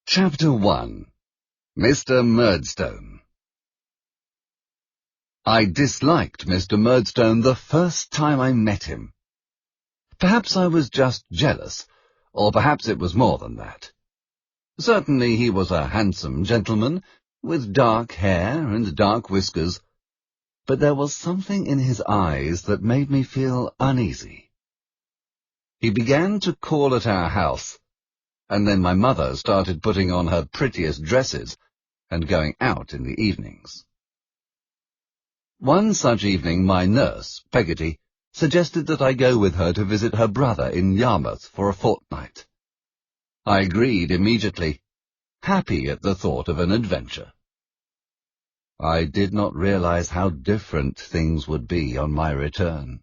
Chapter 1. Mr Murdstone. I disliked Mr Murdstone the first time I met him. Perhaps I was just jealous, or perhaps it was more than that. Certainly he was a handsome gentleman, with dark hair and dark whiskers, but there was something in his eyes that made me feel uneasy. He began to call at our house, and then my mother started putting on her prettiest dresses and going out in the evenings. One such evening my nurse, Peggotty, suggested that I go with her to visit her brother in Yarmouth for a fortnight. I agreed immediately, happy at the thought of an adventure. I did not realize how different things would be on my return.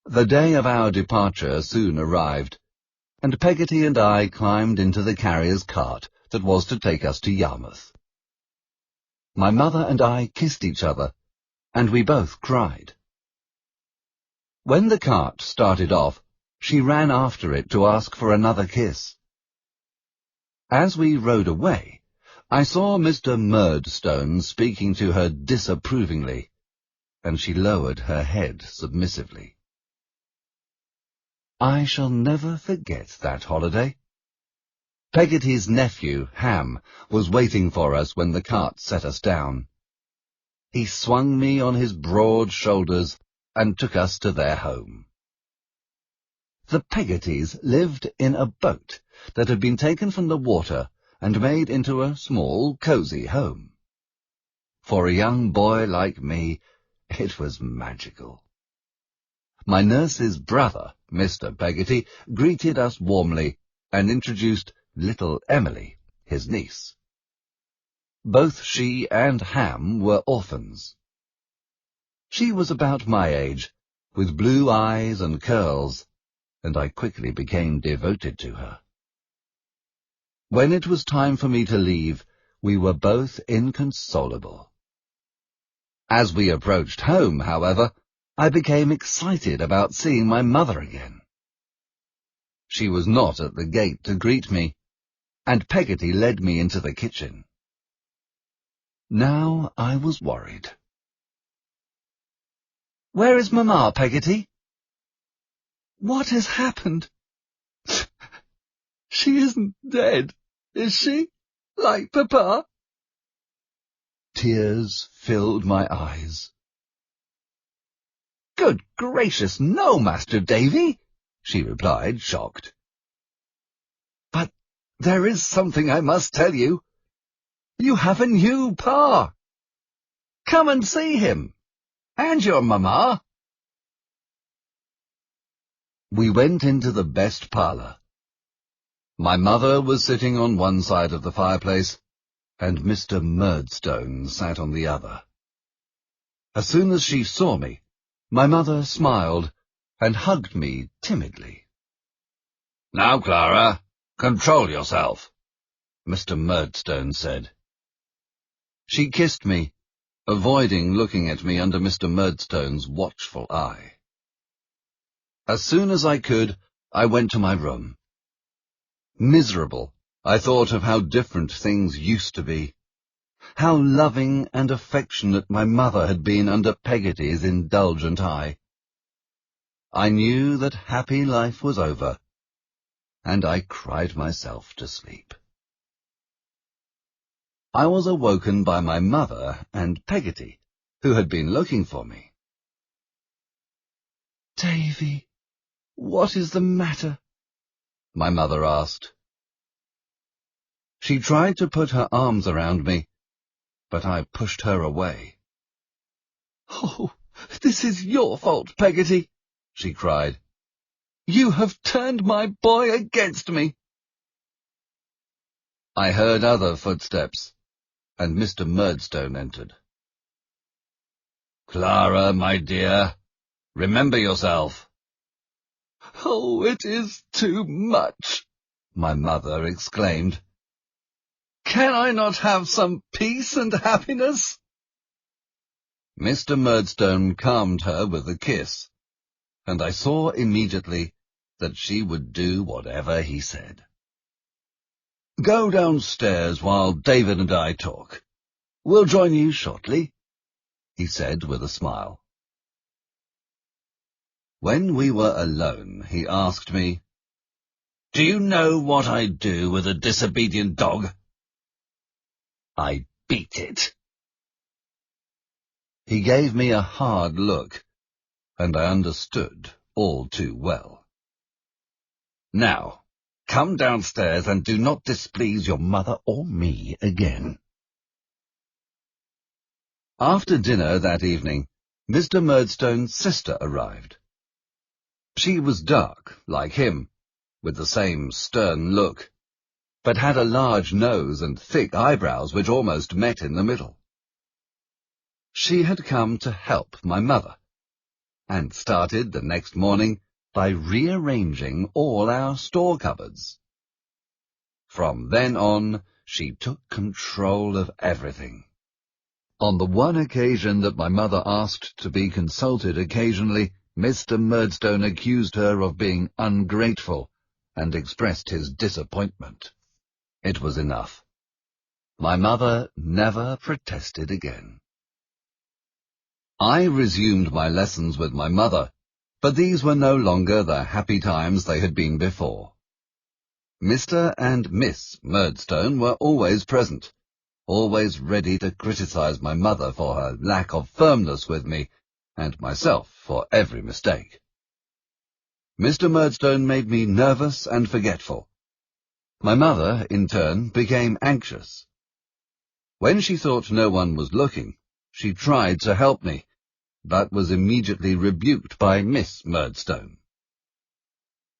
The day of our departure soon arrived, and Peggotty and I climbed into the carrier's cart that was to take us to Yarmouth. My mother and I kissed each other, and we both cried. When the cart started off, she ran after it to ask for another kiss. As we rode away, I saw Mr Murdstone speaking to her disapprovingly, and she lowered her head submissively. I shall never forget that holiday. Peggotty's nephew, Ham, was waiting for us when the cart set us down. He swung me on his broad shoulders and took us to their home. The Peggottys lived in a boat that had been taken from the water and made into a small, cosy home. For a young boy like me, it was magical. My nurse's brother, Mr Peggotty, greeted us warmly and introduced little Emily, his niece. Both she and Ham were orphans. She was about my age, with blue eyes and curls, and I quickly became devoted to her. When it was time for me to leave, we were both inconsolable. As we approached home, however, I became excited about seeing my mother again. She was not at the gate to greet me, and Peggotty led me into the kitchen. Now I was worried. "Where is Mamma, Peggotty?" "What has happened?" "She isn't dead, is she, like Papa?" Tears filled my eyes. "Good gracious, no, Master Davy," she replied, shocked. "But there is something I must tell you. You have a new Pa. Come and see him, and your Mamma." We went into the best parlour. My mother was sitting on one side of the fireplace, and Mr Murdstone sat on the other. As soon as she saw me, my mother smiled and hugged me timidly. "Now, Clara, control yourself," Mr Murdstone said. She kissed me, avoiding looking at me under Mr Murdstone's watchful eye. As soon as I could, I went to my room. Miserable, I thought of how different things used to be, how loving and affectionate my mother had been under Peggotty's indulgent eye. I knew that happy life was over, and I cried myself to sleep. I was awoken by my mother and Peggotty, who had been looking for me. "Davy, what is the matter?" my mother asked. She tried to put her arms around me, but I pushed her away. "Oh, this is your fault, Peggotty," she cried. "You have turned my boy against me." I heard other footsteps, and Mr Murdstone entered. "Clara, my dear, remember yourself." "Oh, it is too much," my mother exclaimed. "Can I not have some peace and happiness?" Mr Murdstone calmed her with a kiss, and I saw immediately that she would do whatever he said. Go downstairs while David and I talk. We'll join you shortly, he said with a smile. When we were alone, he asked me, "Do you know what I do with a disobedient dog?" "I beat it." He gave me a hard look, and I understood all too well. "Now, come downstairs and do not displease your mother or me again." After dinner that evening, Mr Murdstone's sister arrived. She was dark, like him, with the same stern look, but had a large nose and thick eyebrows which almost met in the middle. She had come to help my mother, and started the next morning by rearranging all our store cupboards. From then on, she took control of everything. On the one occasion that my mother asked to be consulted occasionally, Mr Murdstone accused her of being ungrateful and expressed his disappointment. It was enough. My mother never protested again. I resumed my lessons with my mother, but these were no longer the happy times they had been before. Mr and Miss Murdstone were always present, always ready to criticize my mother for her lack of firmness with me, and myself for every mistake. Mr Murdstone made me nervous and forgetful. My mother, in turn, became anxious. When she thought no one was looking, she tried to help me, but was immediately rebuked by Miss Murdstone.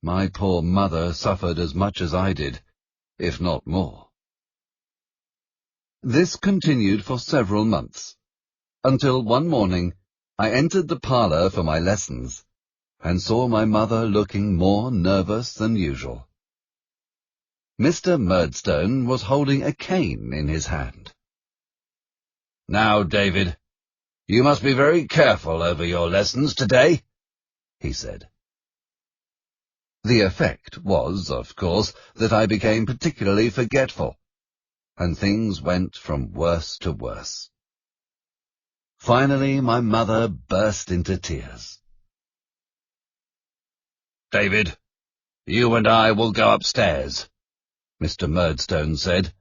My poor mother suffered as much as I did, if not more. This continued for several months, until one morning I entered the parlour for my lessons, and saw my mother looking more nervous than usual. Mr Murdstone was holding a cane in his hand. "Now, David, you must be very careful over your lessons today," he said. The effect was, of course, that I became particularly forgetful, and things went from worse to worse. Finally, my mother burst into tears. "David, you and I will go upstairs," Mr Murdstone said,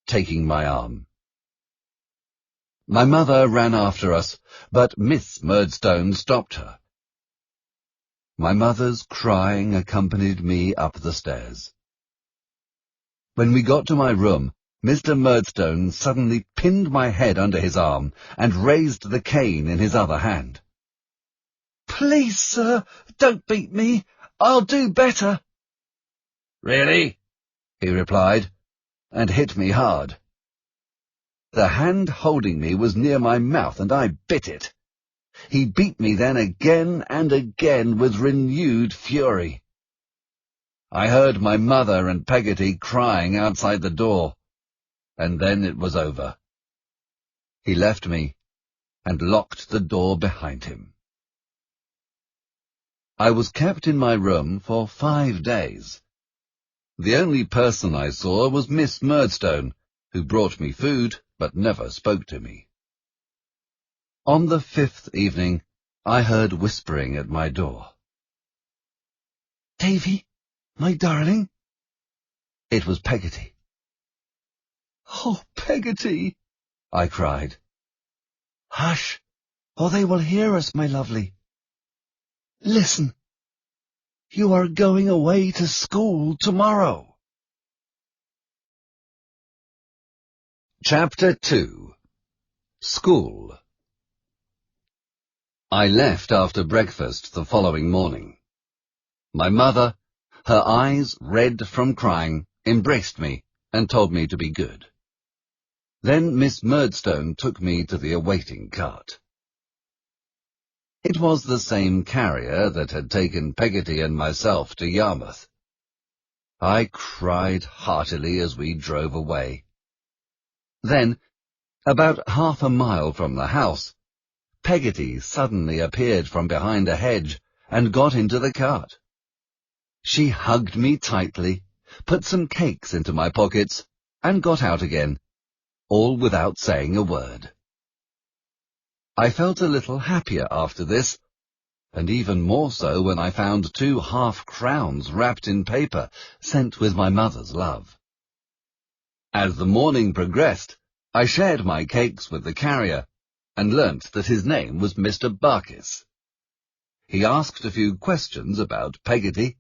taking my arm. My mother ran after us, but Miss Murdstone stopped her. My mother's crying accompanied me up the stairs. When we got to my room, Mr Murdstone suddenly pinned my head under his arm and raised the cane in his other hand. "Please, sir, don't beat me. I'll do better." "Really?" he replied, and hit me hard. The hand holding me was near my mouth, and I bit it. He beat me then again and again with renewed fury. I heard my mother and Peggotty crying outside the door, and then it was over. He left me and locked the door behind him. I was kept in my room for 5 days. The only person I saw was Miss Murdstone, who brought me food but never spoke to me. On the 5th evening, I heard whispering at my door. "Davy, my darling?" It was Peggotty. "Oh, Peggotty!" I cried. "Hush, or they will hear us, my lovely. Listen. You are going away to school tomorrow." Chapter 2. School. I left after breakfast the following morning. My mother, her eyes red from crying, embraced me and told me to be good. Then Miss Murdstone took me to the awaiting cart. It was the same carrier that had taken Peggotty and myself to Yarmouth. I cried heartily as we drove away. Then, about half a mile from the house, Peggotty suddenly appeared from behind a hedge and got into the cart. She hugged me tightly, put some cakes into my pockets, and got out again, all without saying a word. I felt a little happier after this, and even more so when I found 2 half-crowns wrapped in paper, sent with my mother's love. As the morning progressed, I shared my cakes with the carrier, and learnt that his name was Mr. Barkis. He asked a few questions about Peggotty,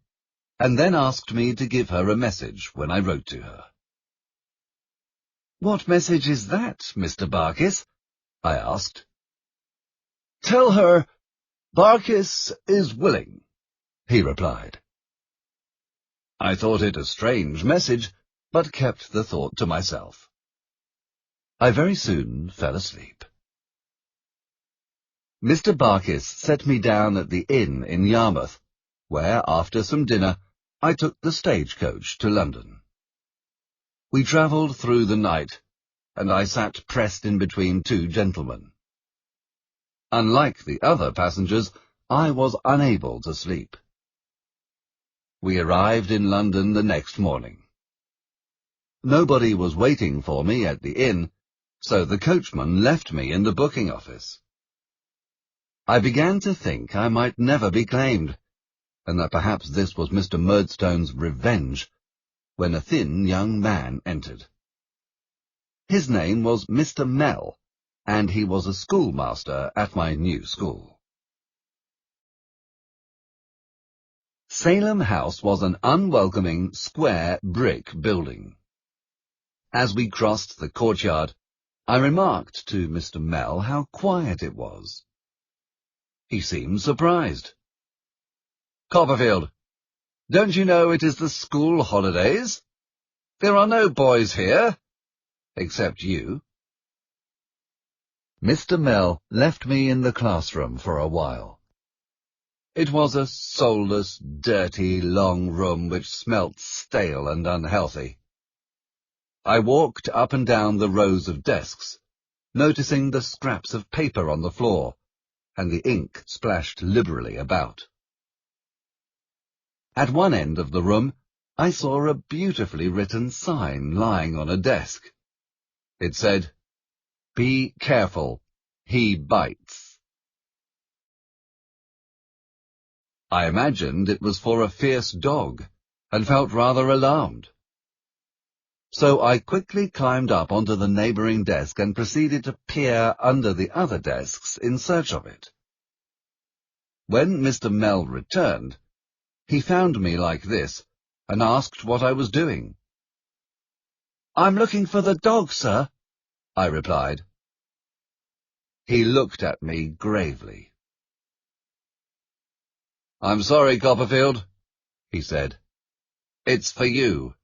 and then asked me to give her a message when I wrote to her. "What message is that, Mr. Barkis?" I asked. "Tell her Barkis is willing," he replied. I thought it a strange message, but kept the thought to myself. I very soon fell asleep. Mr. Barkis set me down at the inn in Yarmouth, where, after some dinner, I took the stagecoach to London. We travelled through the night, and I sat pressed in between 2 gentlemen. Unlike the other passengers, I was unable to sleep. We arrived in London the next morning. Nobody was waiting for me at the inn, so the coachman left me in the booking office. I began to think I might never be claimed, and that perhaps this was Mr. Murdstone's revenge, when a thin young man entered. His name was Mr. Mell, and he was a schoolmaster at my new school. Salem House was an unwelcoming, square brick building. As we crossed the courtyard, I remarked to Mr. Mell how quiet it was. He seemed surprised. "Copperfield, don't you know it is the school holidays? There are no boys here, except you." Mr. Mell left me in the classroom for a while. It was a soulless, dirty, long room which smelt stale and unhealthy. I walked up and down the rows of desks, noticing the scraps of paper on the floor, and the ink splashed liberally about. At one end of the room, I saw a beautifully written sign lying on a desk. It said, "Be careful, he bites." I imagined it was for a fierce dog, and felt rather alarmed. So I quickly climbed up onto the neighbouring desk and proceeded to peer under the other desks in search of it. When Mr. Mell returned, he found me like this, and asked what I was doing. "I'm looking for the dog, sir," I replied. He looked at me gravely. "I'm sorry, Copperfield," he said. "It's for you.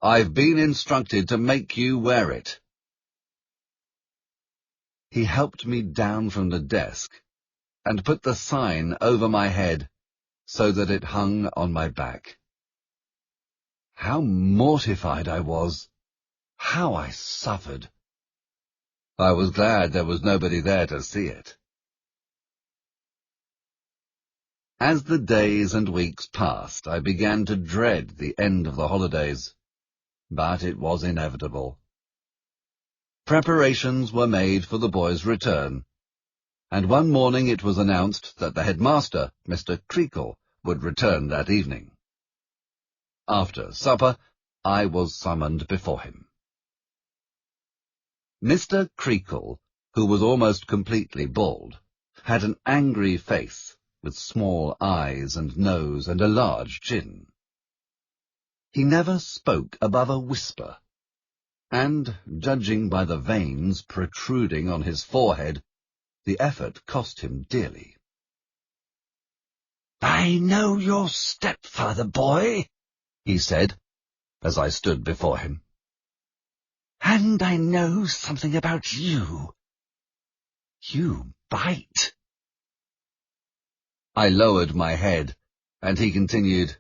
I've been instructed to make you wear it." He helped me down from the desk, and put the sign over my head, so that it hung on my back. How mortified I was! How I suffered! I was glad there was nobody there to see it. As the days and weeks passed, I began to dread the end of the holidays, but it was inevitable. Preparations were made for the boys' return, and one morning it was announced that the headmaster, Mr. Creakle, would return that evening. After supper, I was summoned before him. Mr. Creakle, who was almost completely bald, had an angry face, with small eyes and nose and a large chin. He never spoke above a whisper, and, judging by the veins protruding on his forehead, the effort cost him dearly. "I know your stepfather, boy," he said, as I stood before him. "And I know something about you. You bite." I lowered my head, and he continued,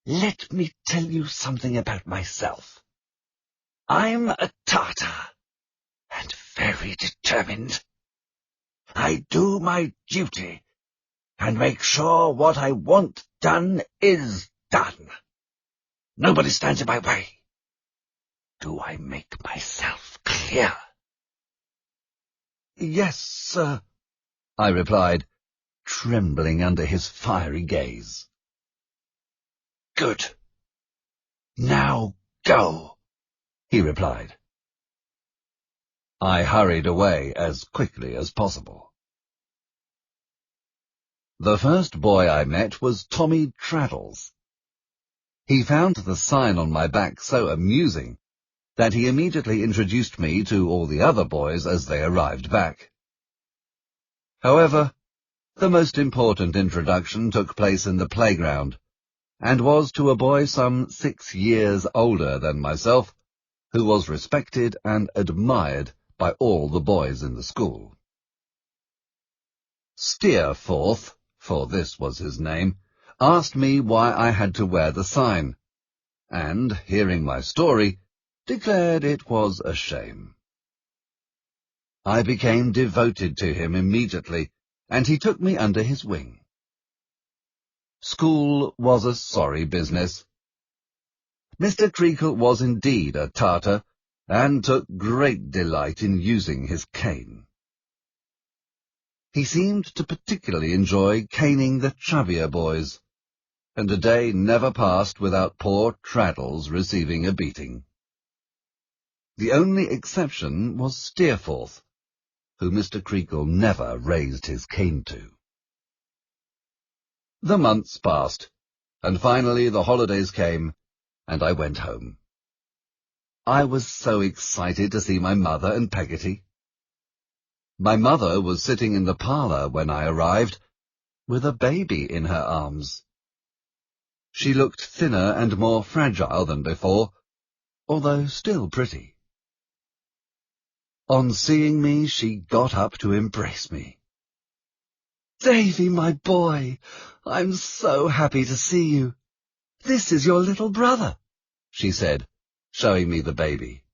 "Let me tell you something about myself. I'm a Tartar, and very determined. I do my duty, and make sure what I want done is done. Nobody stands in my way. Do I make myself clear?" "Yes, sir," I replied, trembling under his fiery gaze. "Good. Now go," he replied. I hurried away as quickly as possible. The first boy I met was Tommy Traddles. He found the sign on my back so amusing that he immediately introduced me to all the other boys as they arrived back. However, the most important introduction took place in the playground, and was to a boy some 6 years older than myself, who was respected and admired by all the boys in the school. Steerforth, for this was his name, asked me why I had to wear the sign, and, hearing my story, declared it was a shame. I became devoted to him immediately, and he took me under his wing. School was a sorry business. Mr. Creakle was indeed a Tartar, and took great delight in using his cane. He seemed to particularly enjoy caning the chubbier boys, and a day never passed without poor Traddles receiving a beating. The only exception was Steerforth, who Mr. Creakle never raised his cane to. The months passed, and finally the holidays came, and I went home. I was so excited to see my mother and Peggotty. My mother was sitting in the parlour when I arrived, with a baby in her arms. She looked thinner and more fragile than before, although still pretty. On seeing me, she got up to embrace me. "Davy, my boy, I'm so happy to see you. This is your little brother," she said, showing me the baby.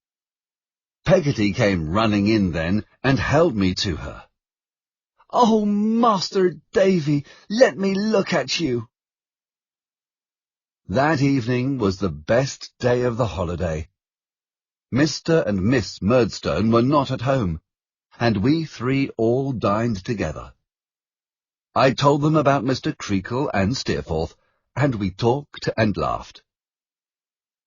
Peggotty came running in then and held me to her. "Oh, Master Davy, let me look at you." That evening was the best day of the holiday. Mr. and Miss Murdstone were not at home, and we three all dined together. I told them about Mr. Creakle and Steerforth, and we talked and laughed.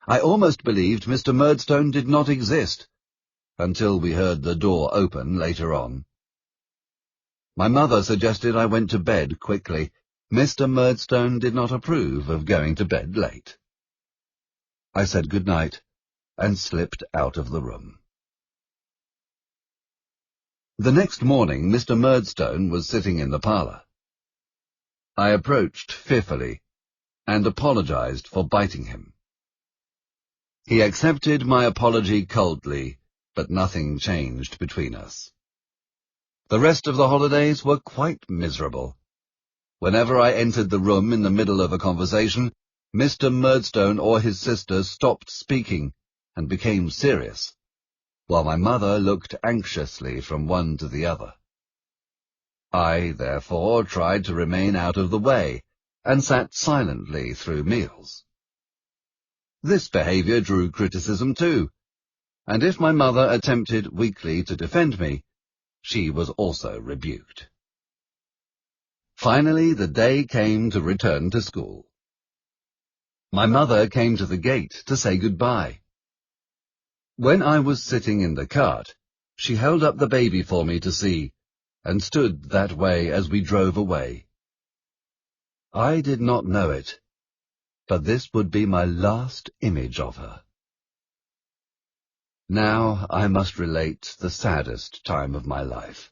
I almost believed Mr. Murdstone did not exist, until we heard the door open later on. My mother suggested I went to bed quickly. Mr. Murdstone did not approve of going to bed late. I said good night, and slipped out of the room. The next morning Mr. Murdstone was sitting in the parlour. I approached fearfully, and apologized for biting him. He accepted my apology coldly, but nothing changed between us. The rest of the holidays were quite miserable. Whenever I entered the room in the middle of a conversation, Mr. Murdstone or his sister stopped speaking and became serious, while my mother looked anxiously from one to the other. I, therefore, tried to remain out of the way, and sat silently through meals. This behaviour drew criticism too, and if my mother attempted weakly to defend me, she was also rebuked. Finally the day came to return to school. My mother came to the gate to say goodbye. When I was sitting in the cart, she held up the baby for me to see, and stood that way as we drove away. I did not know it, but this would be my last image of her. Now I must relate the saddest time of my life.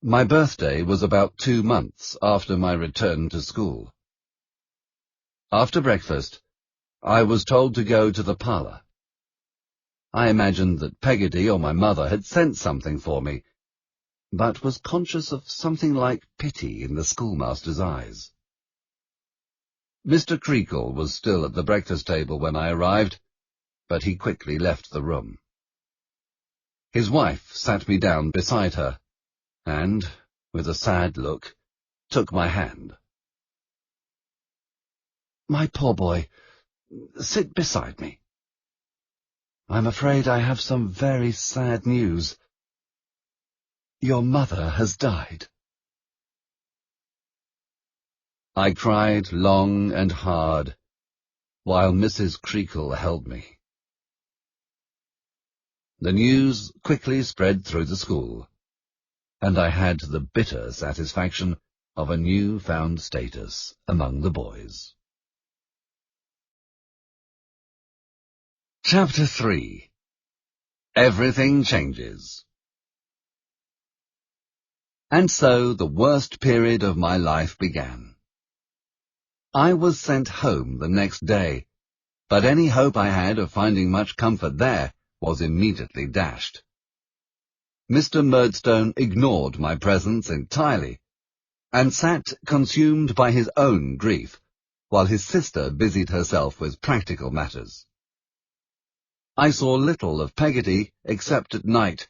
My birthday was about 2 months after my return to school. After breakfast, I was told to go to the parlour. I imagined that Peggotty or my mother had sent something for me, but was conscious of something like pity in the schoolmaster's eyes. Mr. Creakle was still at the breakfast table when I arrived, but he quickly left the room. His wife sat me down beside her, and, with a sad look, took my hand. "My poor boy, sit beside me," I'm afraid I have some very sad news. Your mother has died." I cried long and hard, while Mrs. Creakle held me. The news quickly spread through the school, and I had the bitter satisfaction of a new-found status among the boys. Chapter 3. Everything Changes. And so the worst period of my life began. I was sent home the next day, but any hope I had of finding much comfort there was immediately dashed. Mr. Murdstone ignored my presence entirely, and sat consumed by his own grief, while his sister busied herself with practical matters. I saw little of Peggotty except at night,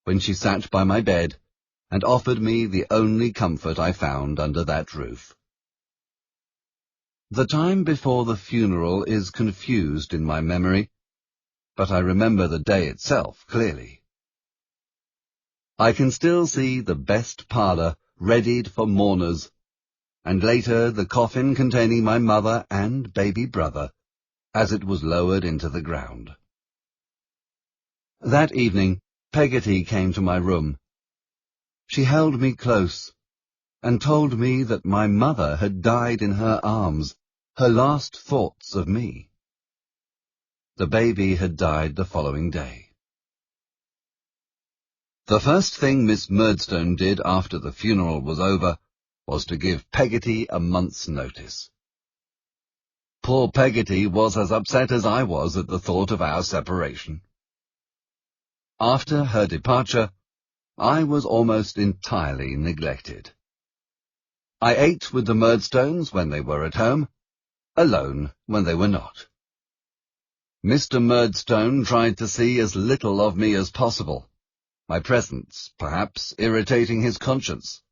when she sat by my bed and offered me the only comfort I found under that roof. The time before the funeral is confused in my memory, but I remember the day itself clearly. I can still see the best parlour readied for mourners, and later the coffin containing my mother and baby brother, as it was lowered into the ground. That evening, Peggotty came to my room. She held me close, and told me that my mother had died in her arms, her last thoughts of me. The baby had died the following day. The first thing Miss Murdstone did after the funeral was over was to give Peggotty a month's notice. Poor Peggotty was as upset as I was at the thought of our separation. After her departure, I was almost entirely neglected. I ate with the Murdstones when they were at home, alone when they were not. Mr. Murdstone tried to see as little of me as possible, my presence perhaps irritating his conscience,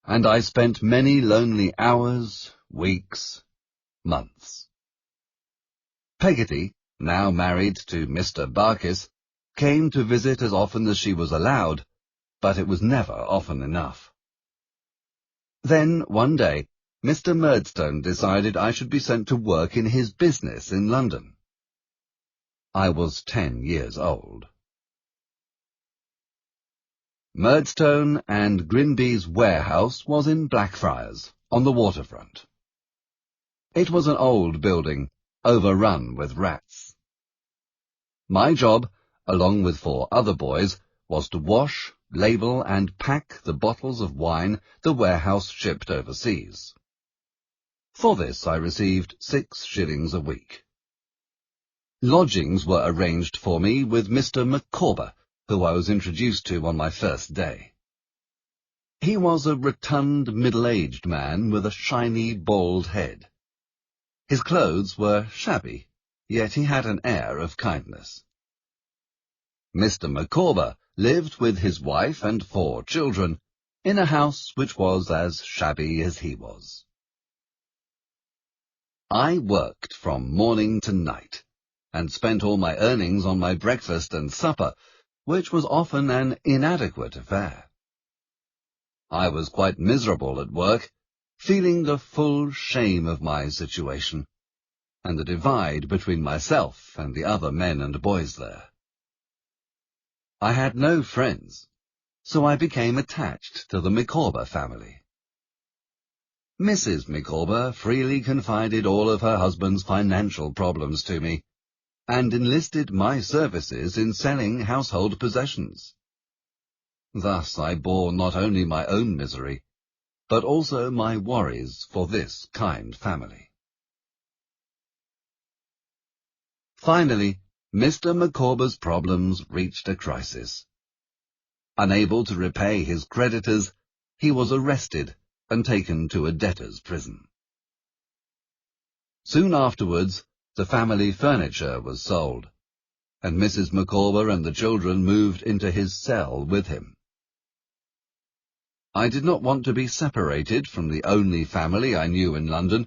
and I spent many lonely hours, weeks, months. Peggotty, now married to Mr. Barkis, came to visit as often as she was allowed, but it was never often enough. Then, one day, Mr. Murdstone decided I should be sent to work in his business in London. I was 10 years old. Murdstone and Grinby's warehouse was in Blackfriars, on the waterfront. It was an old building, overrun with rats. My job, along with 4 other boys, was to wash, label and pack the bottles of wine the warehouse shipped overseas. For this I received 6 shillings a week. Lodgings were arranged for me with Mr. Micawber, who I was introduced to on my first day. He was a rotund, middle-aged man with a shiny, bald head. His clothes were shabby, yet he had an air of kindness. Mr. Micawber lived with his wife and 4 children, in a house which was as shabby as he was. I worked from morning to night, and spent all my earnings on my breakfast and supper, which was often an inadequate affair. I was quite miserable at work, feeling the full shame of my situation, and the divide between myself and the other men and boys there. I had no friends, so I became attached to the Micawber family. Mrs. Micawber freely confided all of her husband's financial problems to me, and enlisted my services in selling household possessions. Thus I bore not only my own misery, but also my worries for this kind family. Finally, Mr. Micawber's problems reached a crisis. Unable to repay his creditors, he was arrested and taken to a debtor's prison. Soon afterwards, the family furniture was sold, and Mrs. Micawber and the children moved into his cell with him. I did not want to be separated from the only family I knew in London,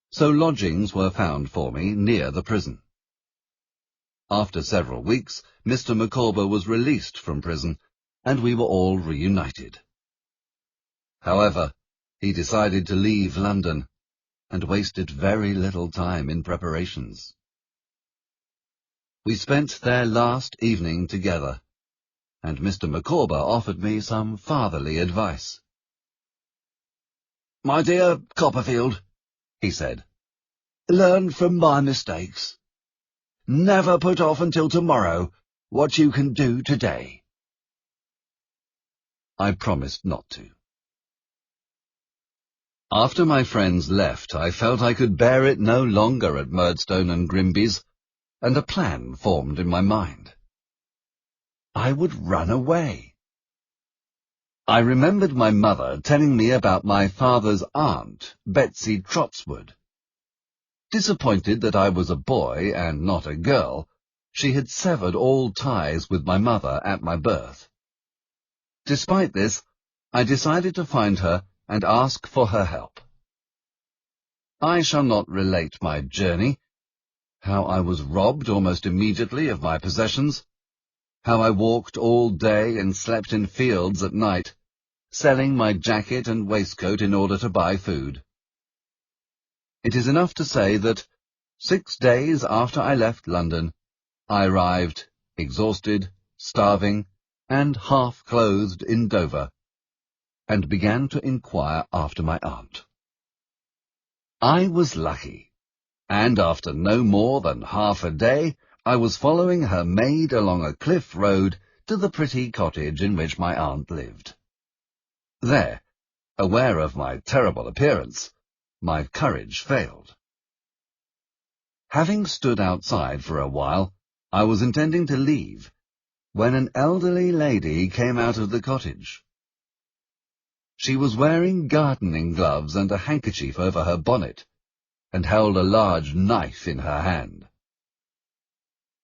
so lodgings were found for me near the prison. After several weeks, Mr. Micawber was released from prison, and we were all reunited. However, he decided to leave London, and wasted very little time in preparations. We spent their last evening together, and Mr. Micawber offered me some fatherly advice. "My dear Copperfield," he said, "learn from my mistakes. Never put off until tomorrow what you can do today." I promised not to. After my friends left, I felt I could bear it no longer at Murdstone and Grimby's, and a plan formed in my mind. I would run away. I remembered my mother telling me about my father's aunt, Betsy Trotswood. Disappointed that I was a boy and not a girl, she had severed all ties with my mother at my birth. Despite this, I decided to find her and ask for her help. I shall not relate my journey, how I was robbed almost immediately of my possessions, how I walked all day and slept in fields at night, selling my jacket and waistcoat in order to buy food. It is enough to say that 6 days after I left London, I arrived, exhausted, starving, and half-clothed in Dover, and began to inquire after my aunt. I was lucky, and after no more than half a day, I was following her maid along a cliff road to the pretty cottage in which my aunt lived. There, aware of my terrible appearance, my courage failed. Having stood outside for a while, I was intending to leave, when an elderly lady came out of the cottage. She was wearing gardening gloves and a handkerchief over her bonnet, and held a large knife in her hand.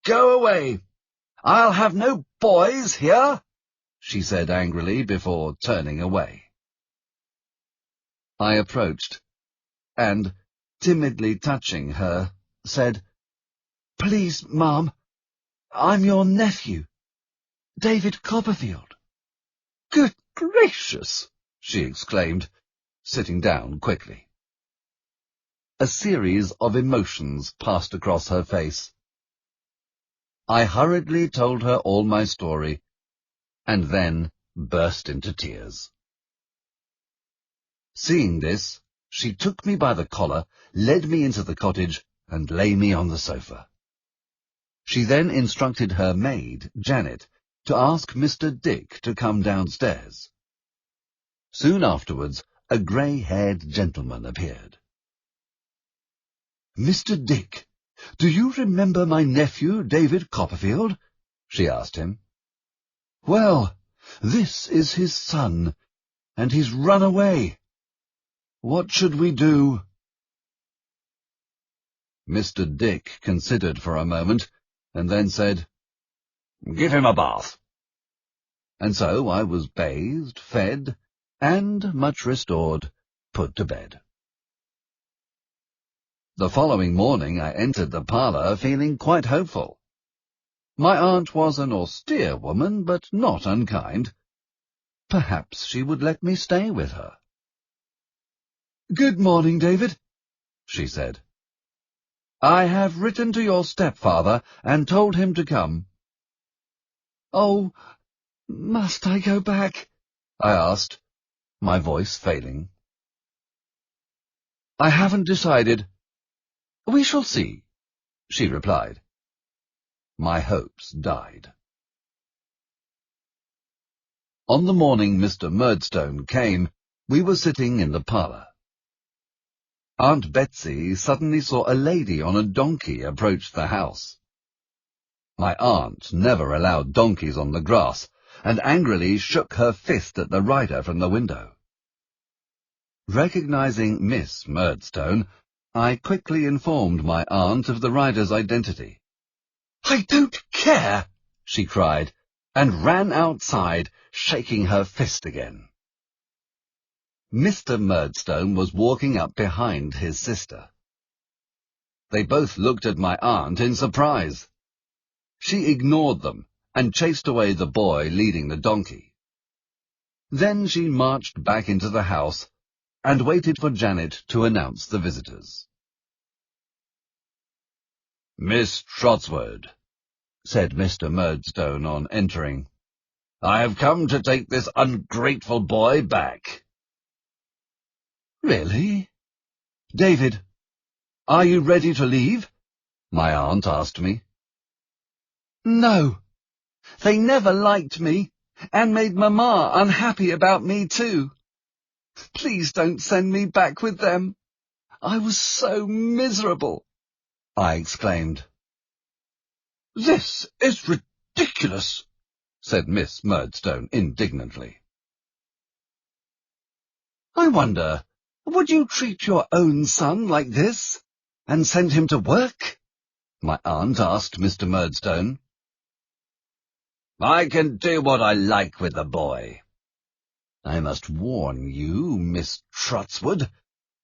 "Go away! I'll have no boys here," she said angrily before turning away. I approached, and, timidly touching her, said, "Please, Ma'am, I'm your nephew, David Copperfield." "Good gracious!" she exclaimed, sitting down quickly. A series of emotions passed across her face. I hurriedly told her all my story, and then burst into tears. Seeing this, she took me by the collar, led me into the cottage, and laid me on the sofa. She then instructed her maid, Janet, to ask Mr. Dick to come downstairs. Soon afterwards, a grey-haired gentleman appeared. "Mr. Dick, do you remember my nephew, David Copperfield?" she asked him. "Well, this is his son, and he's run away. What should we do?" Mr. Dick considered for a moment, and then said, "Give him a bath." And so I was bathed, fed, and, much restored, put to bed. The following morning I entered the parlour feeling quite hopeful. My aunt was an austere woman, but not unkind. Perhaps she would let me stay with her. "Good morning, David," she said. "I have written to your stepfather and told him to come." "Oh, must I go back?" I asked, my voice failing. "I haven't decided. We shall see," she replied. My hopes died. On the morning Mr. Murdstone came, we were sitting in the parlour. Aunt Betsy suddenly saw a lady on a donkey approach the house. My aunt never allowed donkeys on the grass, and angrily shook her fist at the rider from the window. Recognizing Miss Murdstone, I quickly informed my aunt of the rider's identity. "I don't care!" she cried, and ran outside, shaking her fist again. Mr. Murdstone was walking up behind his sister. They both looked at my aunt in surprise. She ignored them and chased away the boy leading the donkey. Then she marched back into the house and waited for Janet to announce the visitors. "Miss Trotwood," said Mr Murdstone on entering, "I have come to take this ungrateful boy back." "Really? David, are you ready to leave?" my aunt asked me. "No. They never liked me, and made Mamma unhappy about me too. Please don't send me back with them. I was so miserable," I exclaimed. "This is ridiculous," said Miss Murdstone indignantly. "I wonder, would you treat your own son like this, and send him to work?" my aunt asked Mr Murdstone. "I can do what I like with the boy. I must warn you, Miss Trotwood,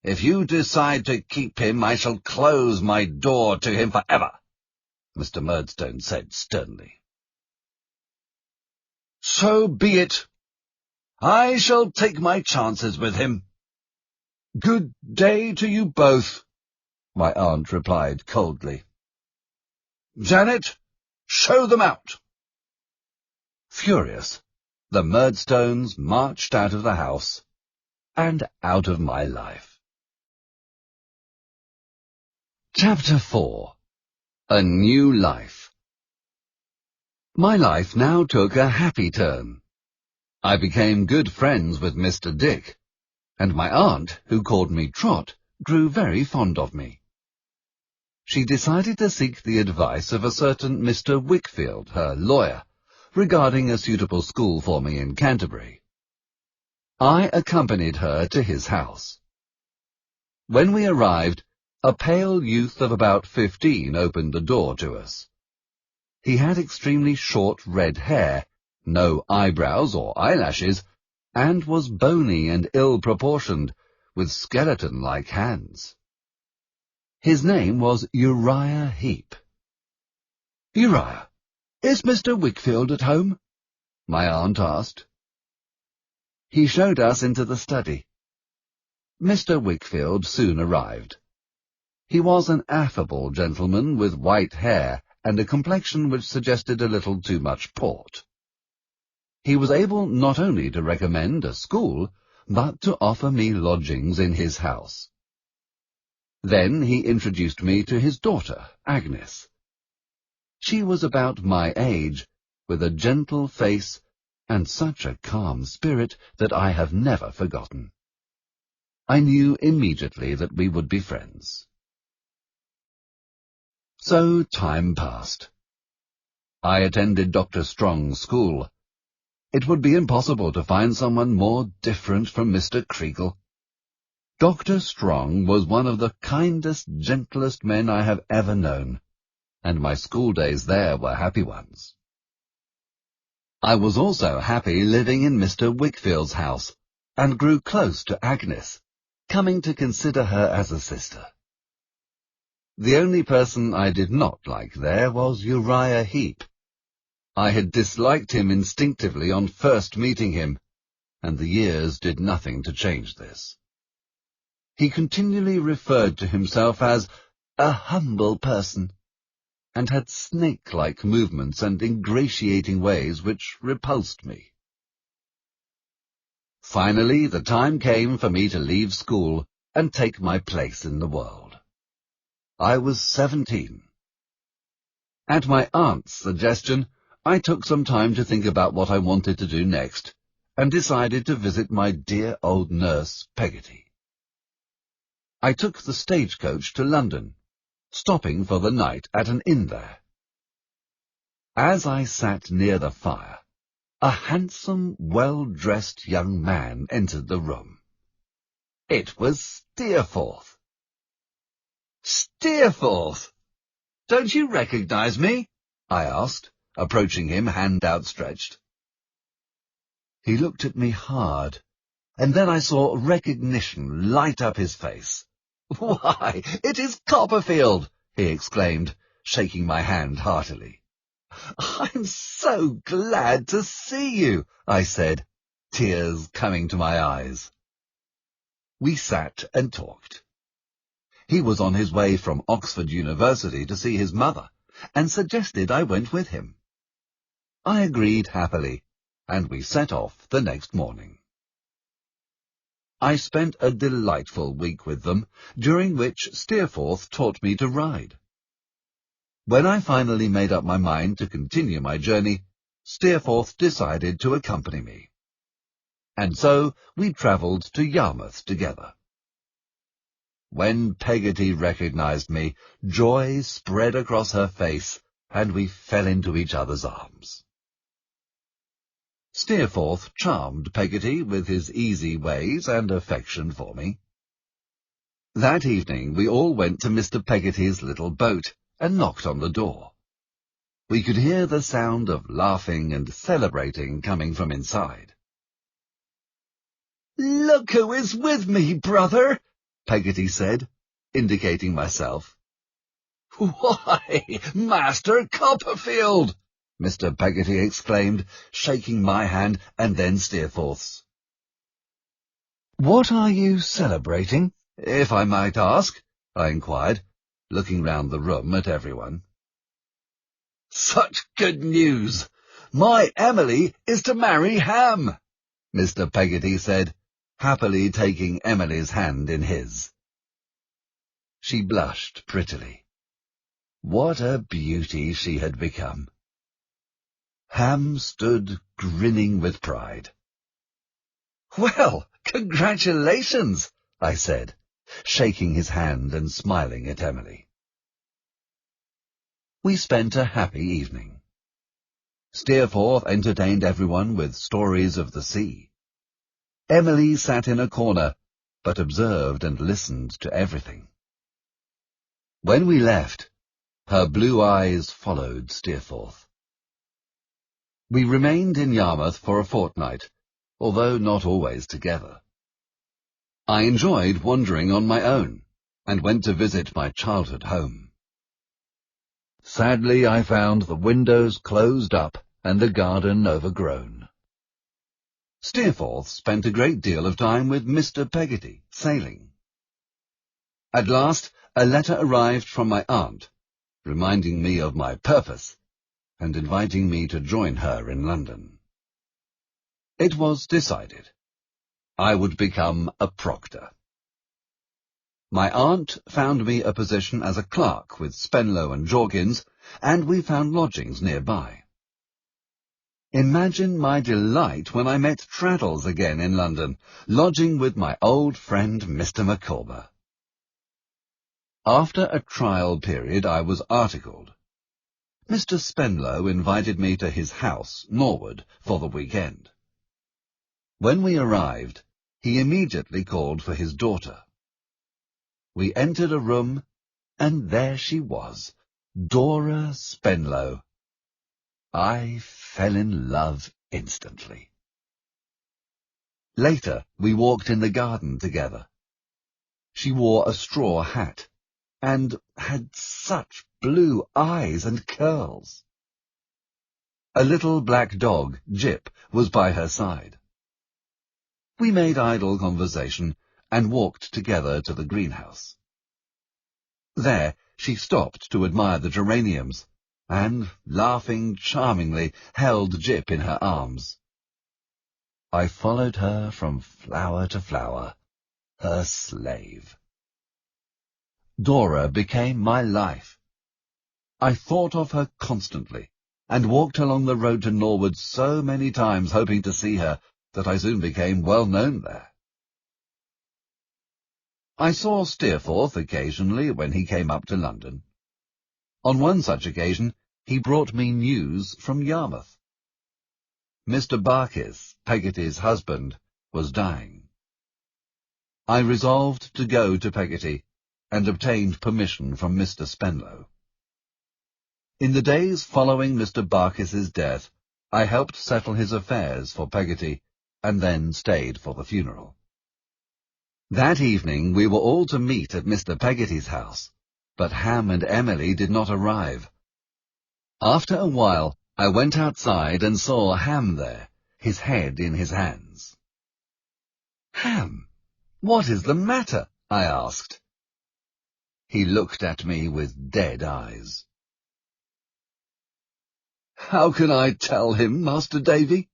if you decide to keep him, I shall close my door to him forever," Mr Murdstone said sternly. "So be it. I shall take my chances with him. Good day to you both," my aunt replied coldly. "Janet, show them out." Furious, the Murdstones marched out of the house and out of my life. Chapter 4. A New Life. My life now took a happy turn. I became good friends with Mr Dick, and my aunt, who called me Trot, grew very fond of me. She decided to seek the advice of a certain Mr Wickfield, her lawyer, regarding a suitable school for me in Canterbury. I accompanied her to his house. When we arrived, a pale youth of about 15 opened the door to us. He had extremely short red hair, no eyebrows or eyelashes, and was bony and ill-proportioned, with skeleton-like hands. His name was Uriah Heep. "Uriah, is Mr Wickfield at home?" my aunt asked. He showed us into the study. Mr Wickfield soon arrived. He was an affable gentleman with white hair and a complexion which suggested a little too much port. He was able not only to recommend a school, but to offer me lodgings in his house. Then he introduced me to his daughter, Agnes. She was about my age, with a gentle face and such a calm spirit that I have never forgotten. I knew immediately that we would be friends. So time passed. I attended Dr. Strong's school. It would be impossible to find someone more different from Mr. Creakle. Dr. Strong was one of the kindest, gentlest men I have ever known, and my school days there were happy ones. I was also happy living in Mr. Wickfield's house, and grew close to Agnes, coming to consider her as a sister. The only person I did not like there was Uriah Heep. I had disliked him instinctively on first meeting him, and the years did nothing to change this. He continually referred to himself as a humble person, and had snake-like movements and ingratiating ways which repulsed me. Finally, the time came for me to leave school and take my place in the world. I was 17. At my aunt's suggestion, I took some time to think about what I wanted to do next, and decided to visit my dear old nurse, Peggotty. I took the stagecoach to London, stopping for the night at an inn there. As I sat near the fire, a handsome, well-dressed young man entered the room. It was Steerforth. "Steerforth! Don't you recognize me?" I asked, approaching him hand outstretched. He looked at me hard, and then I saw recognition light up his face. "Why, it is Copperfield!" he exclaimed, shaking my hand heartily. I'm so glad to see you, I said, tears coming to my eyes. We sat and talked. He was on his way from Oxford University to see his mother, and suggested I went with him. I agreed happily, and we set off the next morning. I spent a delightful week with them, during which Steerforth taught me to ride. When I finally made up my mind to continue my journey, Steerforth decided to accompany me. And so we travelled to Yarmouth together. When Peggotty recognized me, joy spread across her face, and we fell into each other's arms. Steerforth charmed Peggotty with his easy ways and affection for me. That evening we all went to Mr. Peggotty's little boat and knocked on the door. We could hear the sound of laughing and celebrating coming from inside. "Look who is with me, brother," Peggotty said, indicating myself. "Why, Master Copperfield!" Mr. Peggotty exclaimed, shaking my hand and then Steerforth's. "What are you celebrating, if I might ask?" I inquired, looking round the room at everyone. "Such good news! My Emily is to marry Ham," Mr. Peggotty said, happily taking Emily's hand in his. She blushed prettily. What a beauty she had become. Ham stood grinning with pride. "Well, congratulations," I said, shaking his hand and smiling at Emily. We spent a happy evening. Steerforth entertained everyone with stories of the sea. Emily sat in a corner, but observed and listened to everything. When we left, her blue eyes followed Steerforth. We remained in Yarmouth for a fortnight, although not always together. I enjoyed wandering on my own, and went to visit my childhood home. Sadly, I found the windows closed up and the garden overgrown. Steerforth spent a great deal of time with Mr. Peggotty, sailing. At last, a letter arrived from my aunt, reminding me of my purpose, and inviting me to join her in London. It was decided. I would become a proctor. My aunt found me a position as a clerk with Spenlow and Jorkins, and we found lodgings nearby. Imagine my delight when I met Traddles again in London, lodging with my old friend Mr. Micawber. After a trial period I was articled. Mr. Spenlow invited me to his house, Norwood, for the weekend. When we arrived, he immediately called for his daughter. We entered a room, and there she was, Dora Spenlow. I fell in love instantly. Later, we walked in the garden together. She wore a straw hat, and had such blue eyes and curls. A little black dog, Jip, was by her side. We made idle conversation, and walked together to the greenhouse. There she stopped to admire the geraniums, and, laughing charmingly, held Jip in her arms. I followed her from flower to flower, her slave. Dora became my life. I thought of her constantly, and walked along the road to Norwood so many times hoping to see her that I soon became well known there. I saw Steerforth occasionally when he came up to London. On one such occasion he brought me news from Yarmouth. Mr. Barkis, Peggotty's husband, was dying. I resolved to go to Peggotty, and obtained permission from Mr. Spenlow. In the days following Mr. Barkis's death, I helped settle his affairs for Peggotty, and then stayed for the funeral. That evening we were all to meet at Mr. Peggotty's house, but Ham and Emily did not arrive. After a while, I went outside and saw Ham there, his head in his hands. "Ham, what is the matter?" I asked. He looked at me with dead eyes. "How can I tell him, Master Davy?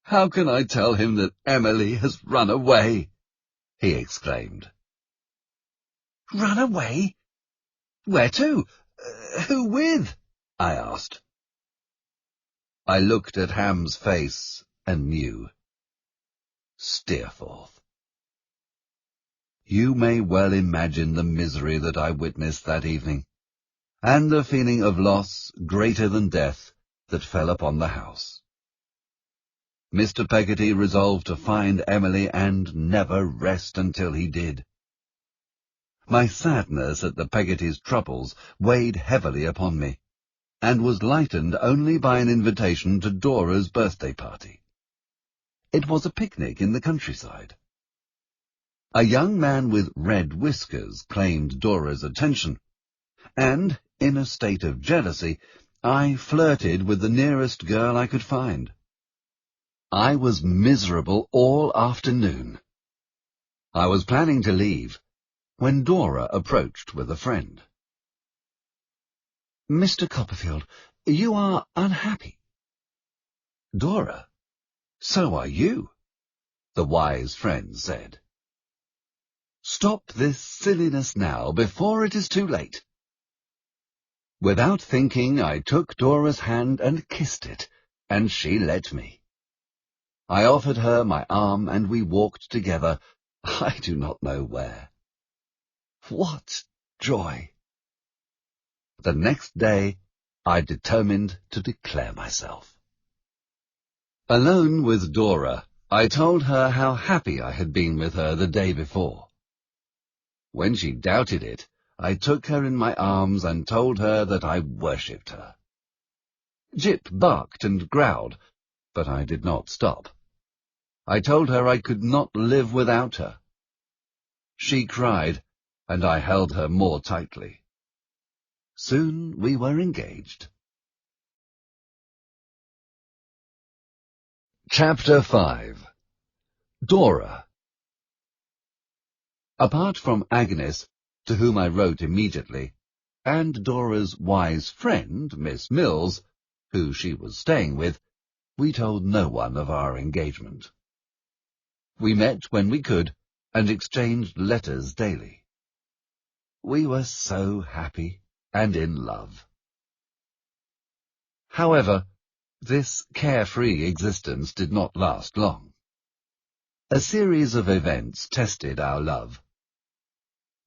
How can I tell him that Emily has run away?" he exclaimed. "Run away? Where to? Who with?" I asked. I looked at Ham's face and knew. Steerforth. You may well imagine the misery that I witnessed that evening, and the feeling of loss greater than death that fell upon the house. Mr. Peggotty resolved to find Emily and never rest until he did. My sadness at the Peggottys' troubles weighed heavily upon me, and was lightened only by an invitation to Dora's birthday party. It was a picnic in the countryside. A young man with red whiskers claimed Dora's attention, and, in a state of jealousy, I flirted with the nearest girl I could find. I was miserable all afternoon. I was planning to leave, when Dora approached with a friend. "Mr. Copperfield, you are unhappy." "Dora, so are you," the wise friend said. "Stop this silliness now, before it is too late." Without thinking, I took Dora's hand and kissed it, and she let me. I offered her my arm, and we walked together, I do not know where. What joy! The next day, I determined to declare myself. Alone with Dora, I told her how happy I had been with her the day before. When she doubted it, I took her in my arms and told her that I worshipped her. Jip barked and growled, but I did not stop. I told her I could not live without her. She cried, and I held her more tightly. Soon we were engaged. Chapter 5. Dora. Apart from Agnes, to whom I wrote immediately, and Dora's wise friend, Miss Mills, who she was staying with, we told no one of our engagement. We met when we could, and exchanged letters daily. We were so happy and in love. However, this carefree existence did not last long. A series of events tested our love.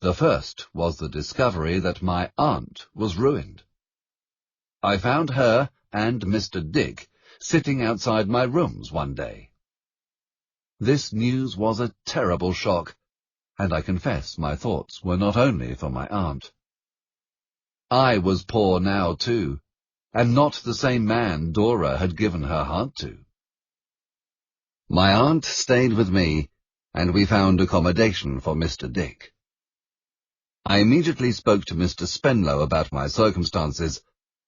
The first was the discovery that my aunt was ruined. I found her and Mr. Dick sitting outside my rooms one day. This news was a terrible shock, and I confess my thoughts were not only for my aunt. I was poor now, too, and not the same man Dora had given her heart to. My aunt stayed with me, and we found accommodation for Mr. Dick. I immediately spoke to Mr. Spenlow about my circumstances,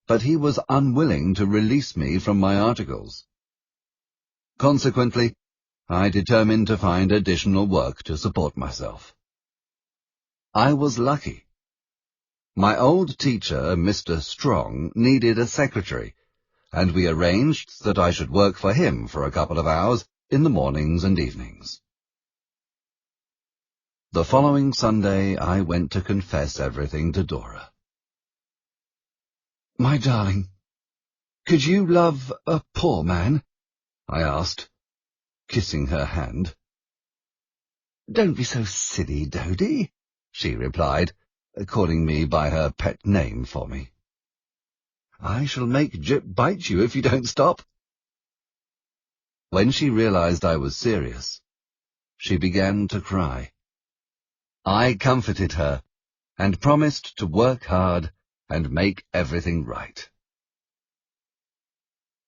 but he was unwilling to release me from my articles. Consequently, I determined to find additional work to support myself. I was lucky. My old teacher, Mr. Strong, needed a secretary, and we arranged that I should work for him for a couple of hours in the mornings and evenings. The following Sunday I went to confess everything to Dora. "My darling, could you love a poor man?" I asked, kissing her hand. "Don't be so silly, Dodie," she replied, calling me by her pet name for me. "I shall make Jip bite you if you don't stop." When she realized I was serious, she began to cry. I comforted her, and promised to work hard and make everything right.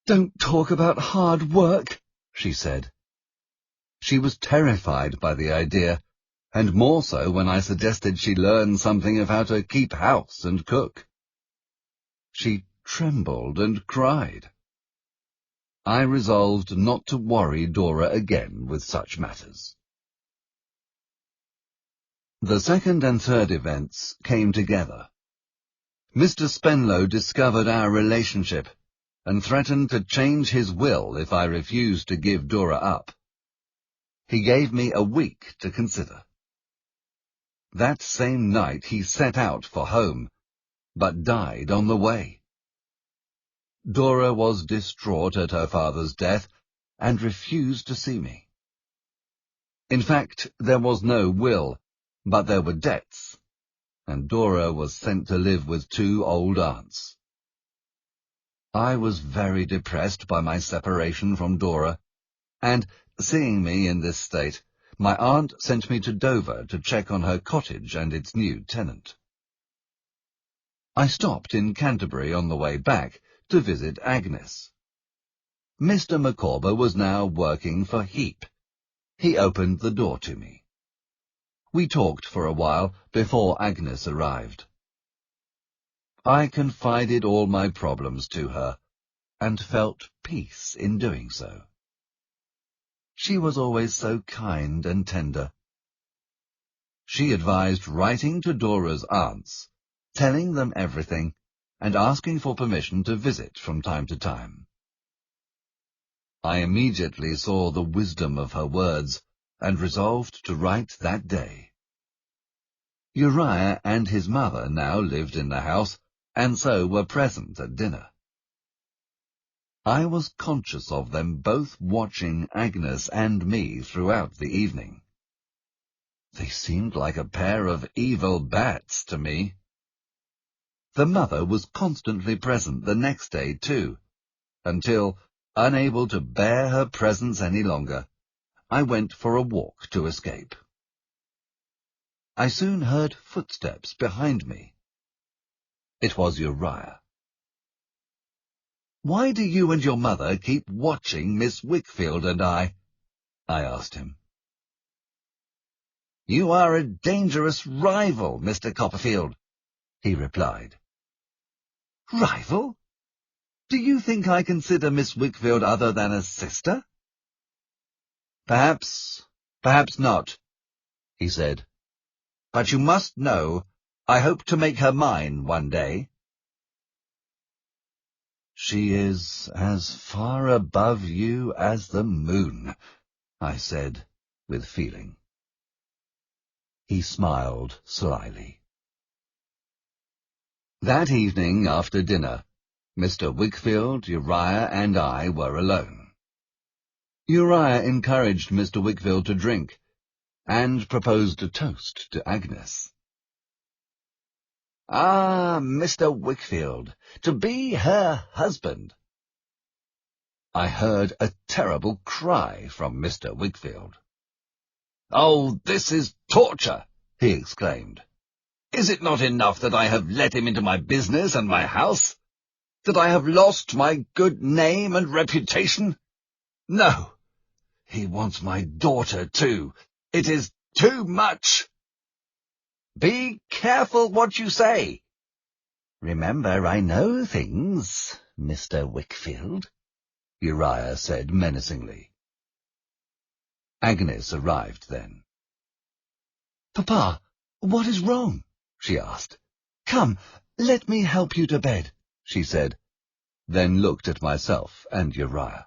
"Don't talk about hard work," she said. She was terrified by the idea, and more so when I suggested she learn something of how to keep house and cook. She trembled and cried. I resolved not to worry Dora again with such matters. The second and third events came together. Mr. Spenlow discovered our relationship and threatened to change his will if I refused to give Dora up. He gave me a week to consider. That same night he set out for home, but died on the way. Dora was distraught at her father's death and refused to see me. In fact, there was no will, but there were debts, and Dora was sent to live with 2 old aunts. I was very depressed by my separation from Dora, and, seeing me in this state, my aunt sent me to Dover to check on her cottage and its new tenant. I stopped in Canterbury on the way back to visit Agnes. Mr. Micawber was now working for Heap. He opened the door to me. We talked for a while before Agnes arrived. I confided all my problems to her, and felt peace in doing so. She was always so kind and tender. She advised writing to Dora's aunts, telling them everything, and asking for permission to visit from time to time. I immediately saw the wisdom of her words, and resolved to write that day. Uriah and his mother now lived in the house, and so were present at dinner. I was conscious of them both watching Agnes and me throughout the evening. They seemed like a pair of evil bats to me. The mother was constantly present the next day too, until, unable to bear her presence any longer, I went for a walk to escape. I soon heard footsteps behind me. It was Uriah. "Why do you and your mother keep watching Miss Wickfield and I asked him. "You are a dangerous rival, Mr. Copperfield," he replied. "Rival? Do you think I consider Miss Wickfield other than a sister?" Perhaps not," he said. "But you must know, I hope to make her mine one day." "She is as far above you as the moon," I said, with feeling. He smiled slyly. That evening after dinner, Mr. Wickfield, Uriah, and I were alone. Uriah encouraged Mr. Wickfield to drink, and proposed a toast to Agnes. "Ah, Mr. Wickfield, to be her husband!" I heard a terrible cry from Mr. Wickfield. "Oh, this is torture!" he exclaimed. "Is it not enough that I have let him into my business and my house? That I have lost my good name and reputation? No! He wants my daughter, too. It is too much!" "Be careful what you say. Remember, I know things, Mr. Wickfield," Uriah said menacingly. Agnes arrived then. "Papa, what is wrong?" she asked. "Come, let me help you to bed," she said, then looked at myself and Uriah.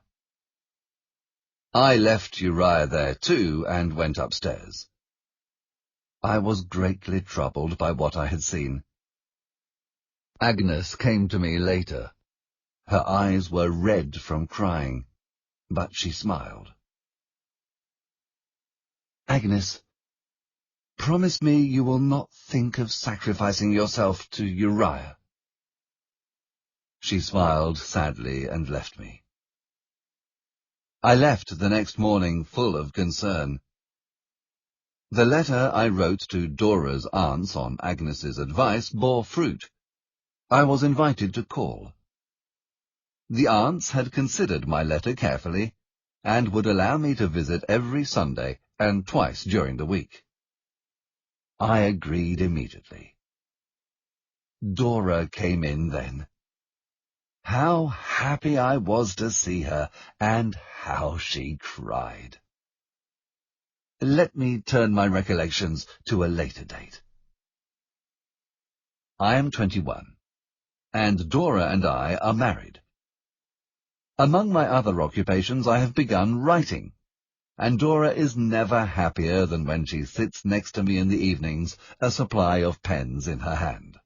I left Uriah there too and went upstairs. I was greatly troubled by what I had seen. Agnes came to me later. Her eyes were red from crying, but she smiled. "Agnes, promise me you will not think of sacrificing yourself to Uriah." She smiled sadly and left me. I left the next morning full of concern. The letter I wrote to Dora's aunts on Agnes's advice bore fruit. I was invited to call. The aunts had considered my letter carefully, and would allow me to visit every Sunday and twice during the week. I agreed immediately. Dora came in then. How happy I was to see her, and how she cried. Let me turn my recollections to a later date. I am 21, and Dora and I are married. Among my other occupations I have begun writing, and Dora is never happier than when she sits next to me in the evenings, a supply of pens in her hand.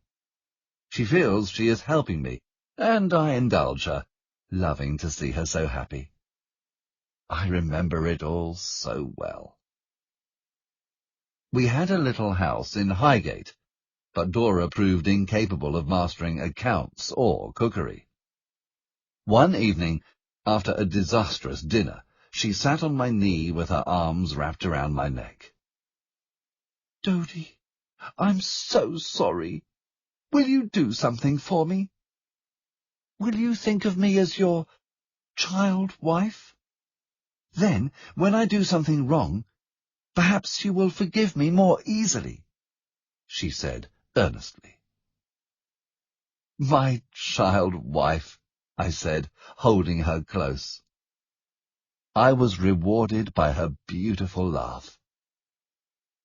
She feels she is helping me, and I indulge her, loving to see her so happy. I remember it all so well. We had a little house in Highgate, but Dora proved incapable of mastering accounts or cookery. One evening, after a disastrous dinner, she sat on my knee with her arms wrapped around my neck. "Dodie, I'm so sorry. Will you do something for me? Will you think of me as your child wife? Then, when I do something wrong, perhaps you will forgive me more easily," she said earnestly. "My child wife," I said, holding her close. I was rewarded by her beautiful laugh.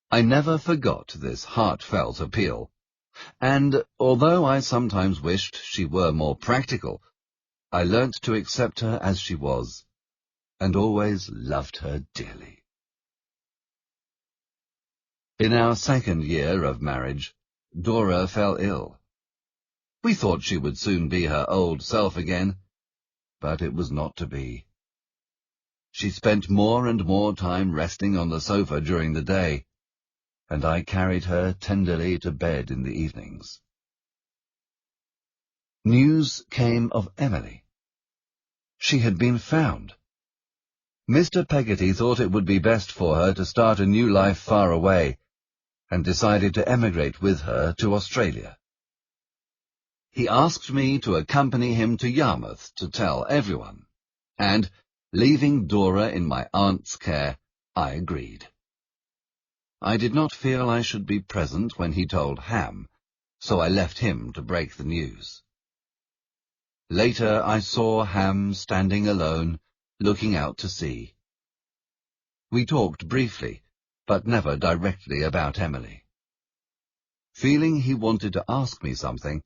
I never forgot this heartfelt appeal, and although I sometimes wished she were more practical, I learnt to accept her as she was, and always loved her dearly. In our second year of marriage, Dora fell ill. We thought she would soon be her old self again, but it was not to be. She spent more and more time resting on the sofa during the day, and I carried her tenderly to bed in the evenings. News came of Emily. She had been found. Mr. Peggotty thought it would be best for her to start a new life far away, and decided to emigrate with her to Australia. He asked me to accompany him to Yarmouth to tell everyone, and, leaving Dora in my aunt's care, I agreed. I did not feel I should be present when he told Ham, so I left him to break the news. Later I saw Ham standing alone, looking out to sea. We talked briefly, but never directly about Emily. Feeling he wanted to ask me something,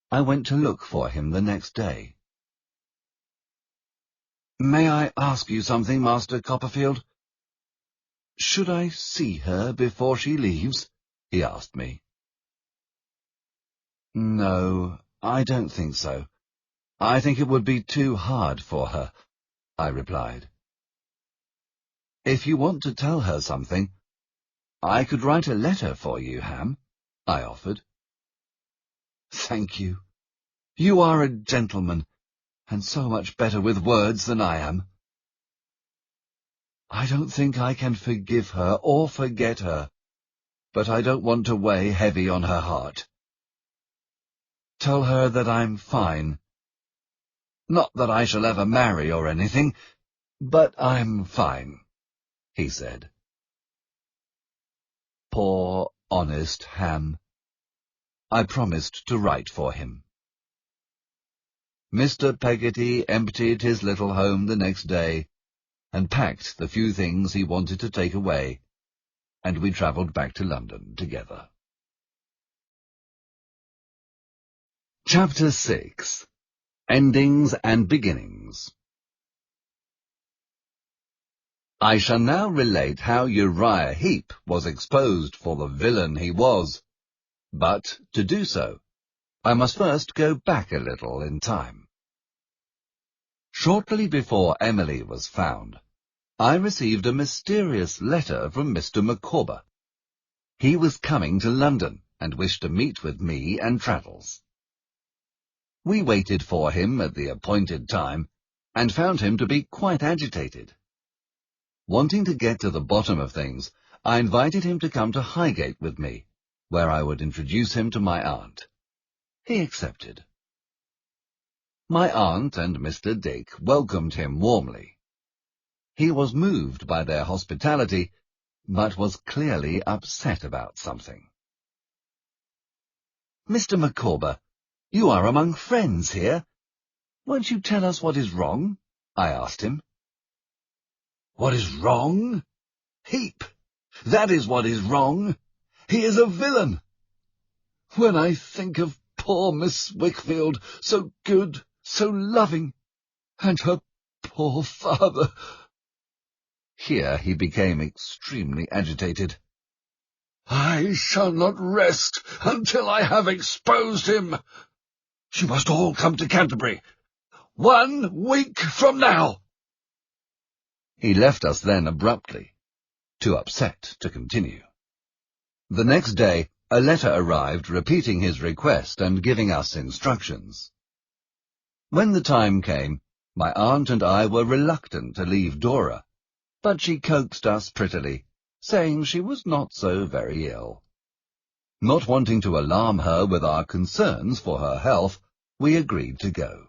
I went to look for him the next day. "May I ask you something, Master Copperfield? Should I see her before she leaves?" he asked me. "No, I don't think so. I think it would be too hard for her," I replied. "If you want to tell her something, I could write a letter for you, Ham," I offered. "Thank you. You are a gentleman, and so much better with words than I am. I don't think I can forgive her or forget her, but I don't want to weigh heavy on her heart. Tell her that I'm fine. Not that I shall ever marry or anything, but I'm fine," he said. Poor, honest Ham. I promised to write for him. Mr. Peggotty emptied his little home the next day, and packed the few things he wanted to take away, and we travelled back to London together. Chapter 6. Endings and Beginnings. I shall now relate how Uriah Heep was exposed for the villain he was, but, to do so, I must first go back a little in time. Shortly before Emily was found, I received a mysterious letter from Mr. Micawber. He was coming to London, and wished to meet with me and Traddles. We waited for him at the appointed time, and found him to be quite agitated. Wanting to get to the bottom of things, I invited him to come to Highgate with me, where I would introduce him to my aunt. He accepted. My aunt and Mr. Dick welcomed him warmly. He was moved by their hospitality, but was clearly upset about something. "Mr. Micawber, you are among friends here. "Won't you tell us what is wrong?" I asked him. "What is wrong? Heap. That is what is wrong. He is a villain. When I think of poor Miss Wickfield, so good, so loving, and her poor father—" Here he became extremely agitated. "I shall not rest until I have exposed him. You must all come to Canterbury. 1 week from now." He left us then abruptly, too upset to continue. The next day, a letter arrived repeating his request and giving us instructions. When the time came, my aunt and I were reluctant to leave Dora, but she coaxed us prettily, saying she was not so very ill. Not wanting to alarm her with our concerns for her health, we agreed to go.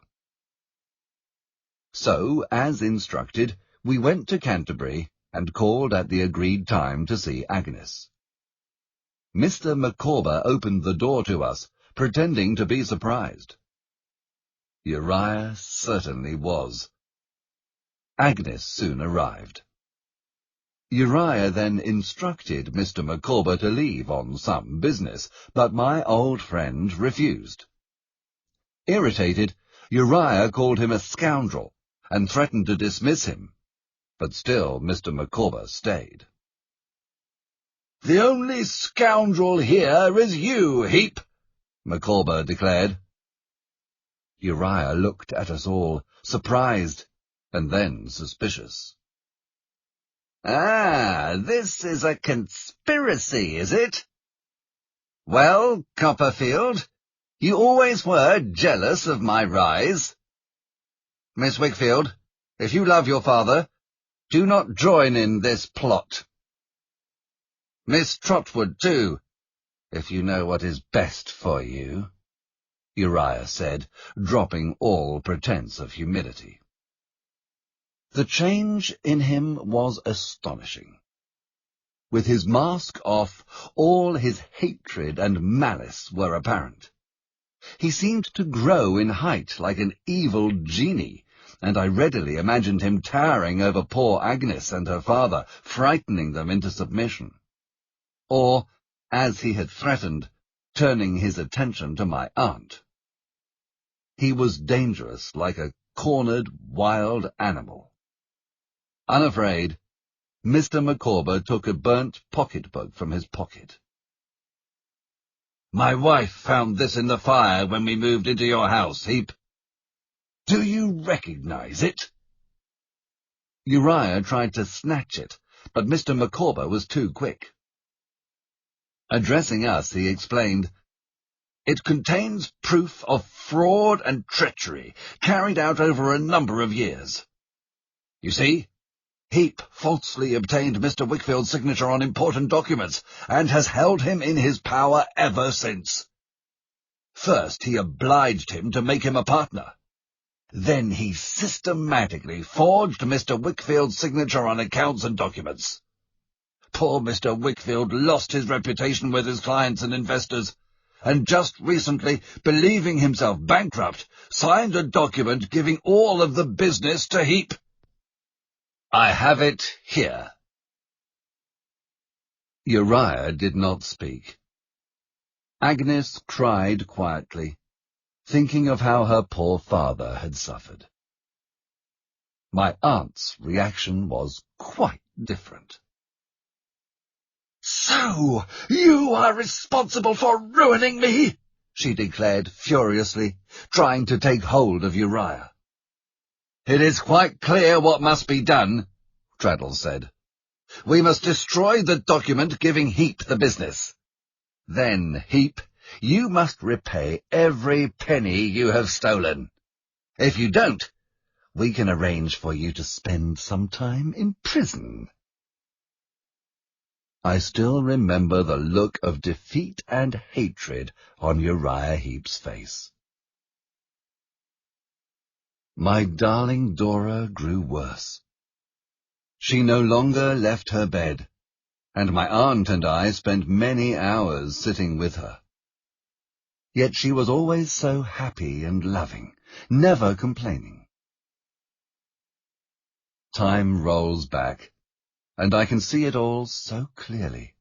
So, as instructed, we went to Canterbury and called at the agreed time to see Agnes. Mr. Micawber opened the door to us, pretending to be surprised. Uriah certainly was. Agnes soon arrived. Uriah then instructed Mr. Micawber to leave on some business, but my old friend refused. Irritated, Uriah called him a scoundrel and threatened to dismiss him, but still Mr. Micawber stayed. "The only scoundrel here is you, Heap," Micawber declared. Uriah looked at us all, surprised, and then suspicious. "Ah, this is a conspiracy, is it? Well, Copperfield, you always were jealous of my rise. Miss Wickfield, if you love your father, do not join in this plot. Miss Trotwood, too, if you know what is best for you," Uriah said, dropping all pretense of humility. The change in him was astonishing. With his mask off, all his hatred and malice were apparent. He seemed to grow in height like an evil genie, and I readily imagined him towering over poor Agnes and her father, frightening them into submission. Or, as he had threatened, turning his attention to my aunt. He was dangerous like a cornered wild animal. Unafraid, Mr. Micawber took a burnt pocketbook from his pocket. "My wife found this in the fire when we moved into your house, Heap. Do you recognize it?" Uriah tried to snatch it, but Mr. Micawber was too quick. Addressing us, he explained, "It contains proof of fraud and treachery carried out over a number of years. You see, Heap falsely obtained Mr. Wickfield's signature on important documents, and has held him in his power ever since. First, he obliged him to make him a partner. Then he systematically forged Mr. Wickfield's signature on accounts and documents. Poor Mr. Wickfield lost his reputation with his clients and investors, and just recently, believing himself bankrupt, signed a document giving all of the business to Heap. I have it here." Uriah did not speak. Agnes cried quietly, thinking of how her poor father had suffered. My aunt's reaction was quite different. "So, you are responsible for ruining me," she declared furiously, trying to take hold of Uriah. "It is quite clear what must be done," Traddles said. "We must destroy the document giving Heap the business. Then, Heap, you must repay every penny you have stolen. If you don't, we can arrange for you to spend some time in prison." I still remember the look of defeat and hatred on Uriah Heap's face. My darling Dora grew worse. She no longer left her bed, and my aunt and I spent many hours sitting with her. Yet she was always so happy and loving, never complaining. Time rolls back, and I can see it all so clearly.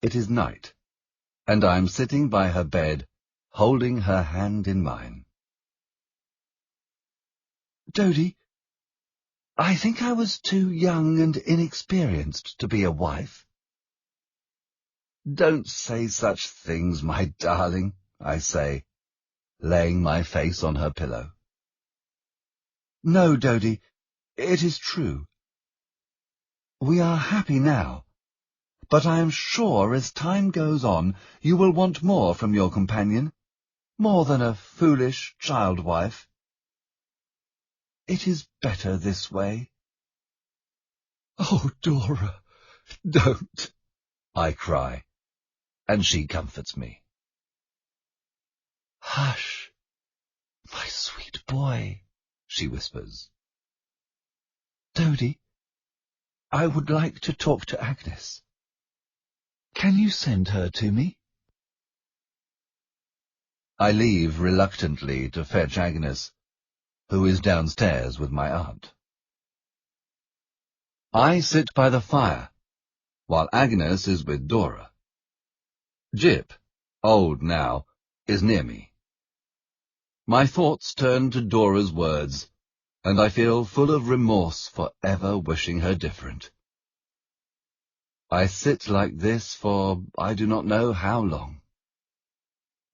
It is night, and I am sitting by her bed, holding her hand in mine. Dodie, I think I was too young and inexperienced to be a wife. Don't say such things, my darling, I say, laying my face on her pillow. No, Dodie, it is true. We are happy now, but I am sure as time goes on you will want more from your companion, more than a foolish child wife. It is better this way. Oh, Dora, don't, I cry, and she comforts me. Hush, my sweet boy, she whispers. Dodie, I would like to talk to Agnes. Can you send her to me? I leave reluctantly to fetch Agnes, who is downstairs with my aunt. I sit by the fire, while Agnes is with Dora. Jip, old now, is near me. My thoughts turn to Dora's words, and I feel full of remorse for ever wishing her different. I sit like this for I do not know how long.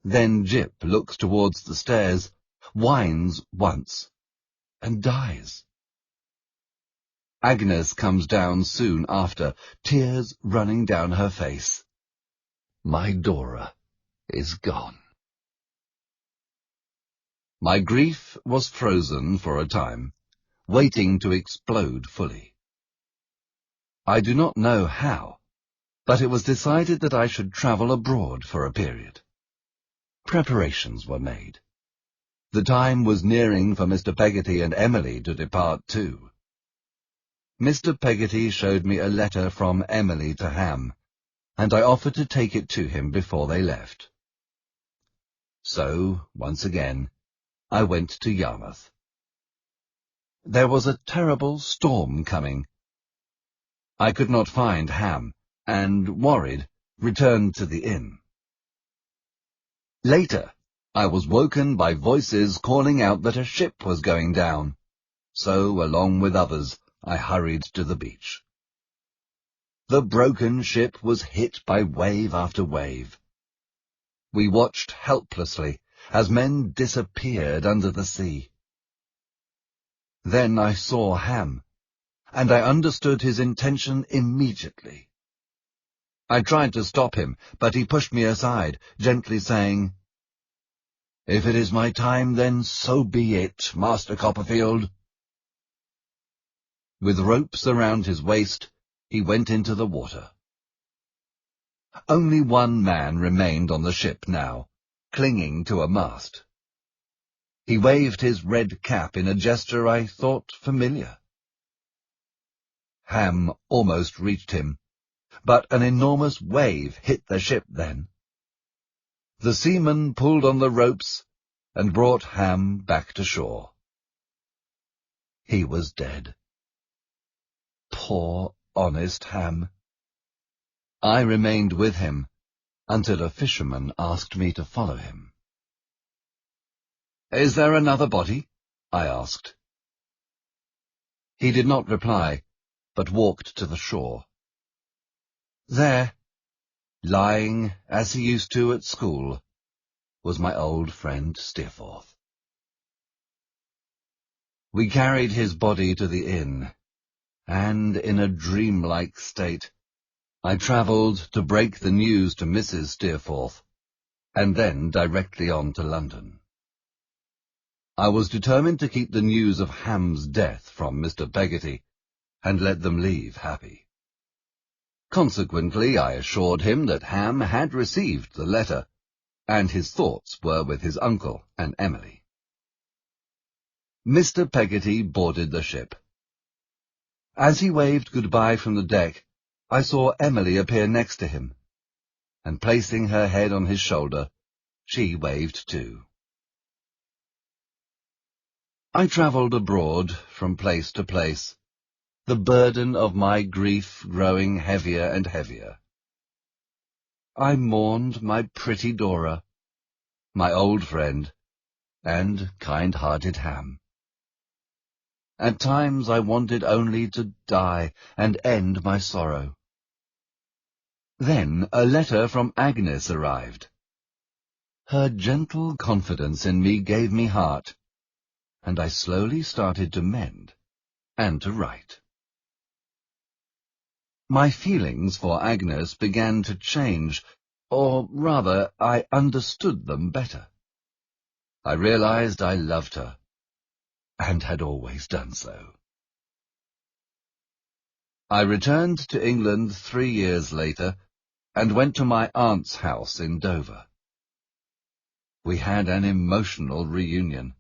Then Jip looks towards the stairs, whines once, and dies. Agnes comes down soon after, tears running down her face. My Dora is gone. My grief was frozen for a time, waiting to explode fully. I do not know how, but it was decided that I should travel abroad for a period. Preparations were made. The time was nearing for Mr. Peggotty and Emily to depart too. Mr. Peggotty showed me a letter from Emily to Ham, and I offered to take it to him before they left. So, once again, I went to Yarmouth. There was a terrible storm coming. I could not find Ham, and, worried, returned to the inn. Later, I was woken by voices calling out that a ship was going down, so, along with others, I hurried to the beach. The broken ship was hit by wave after wave. We watched helplessly as men disappeared under the sea. Then I saw Ham, and I understood his intention immediately. I tried to stop him, but he pushed me aside, gently saying, "If it is my time, then so be it, Master Copperfield." With ropes around his waist, he went into the water. Only one man remained on the ship now, clinging to a mast. He waved his red cap in a gesture I thought familiar. Ham almost reached him, but an enormous wave hit the ship then. The seaman pulled on the ropes and brought Ham back to shore. He was dead. Poor, honest Ham. I remained with him until a fisherman asked me to follow him. "Is there another body?" I asked. He did not reply, but walked to the shore. There, lying as he used to at school, was my old friend Steerforth. We carried his body to the inn, and in a dreamlike state, I travelled to break the news to Mrs. Steerforth, and then directly on to London. I was determined to keep the news of Ham's death from Mr. Peggotty, and let them leave happy. Consequently, I assured him that Ham had received the letter, and his thoughts were with his uncle and Emily. Mr. Peggotty boarded the ship. As he waved goodbye from the deck, I saw Emily appear next to him, and placing her head on his shoulder, she waved too. I travelled abroad from place to place, the burden of my grief growing heavier and heavier. I mourned my pretty Dora, my old friend, and kind-hearted Ham. At times I wanted only to die and end my sorrow. Then a letter from Agnes arrived. Her gentle confidence in me gave me heart, and I slowly started to mend and to write. My feelings for Agnes began to change, or rather, I understood them better. I realized I loved her, and had always done so. I returned to England 3 years later, and went to my aunt's house in Dover. We had an emotional reunion.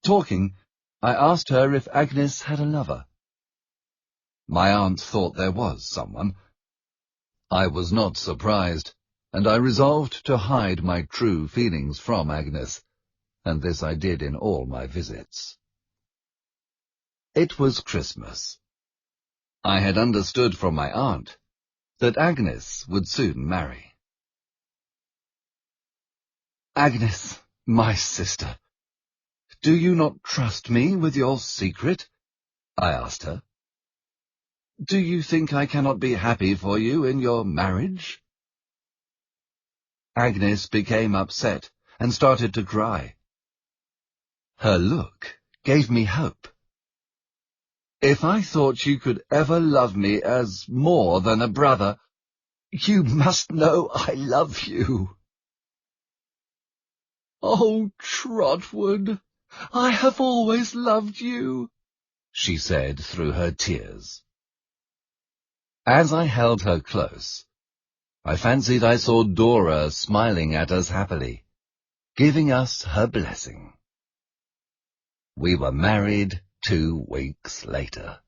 Talking, I asked her if Agnes had a lover. My aunt thought there was someone. I was not surprised, and I resolved to hide my true feelings from Agnes, and this I did in all my visits. It was Christmas. I had understood from my aunt that Agnes would soon marry. Agnes, my sister, do you not trust me with your secret? I asked her. Do you think I cannot be happy for you in your marriage? Agnes became upset and started to cry. Her look gave me hope. If I thought you could ever love me as more than a brother, you must know I love you. Oh, Trotwood, I have always loved you, she said through her tears. As I held her close, I fancied I saw Dora smiling at us happily, giving us her blessing. We were married 2 weeks later.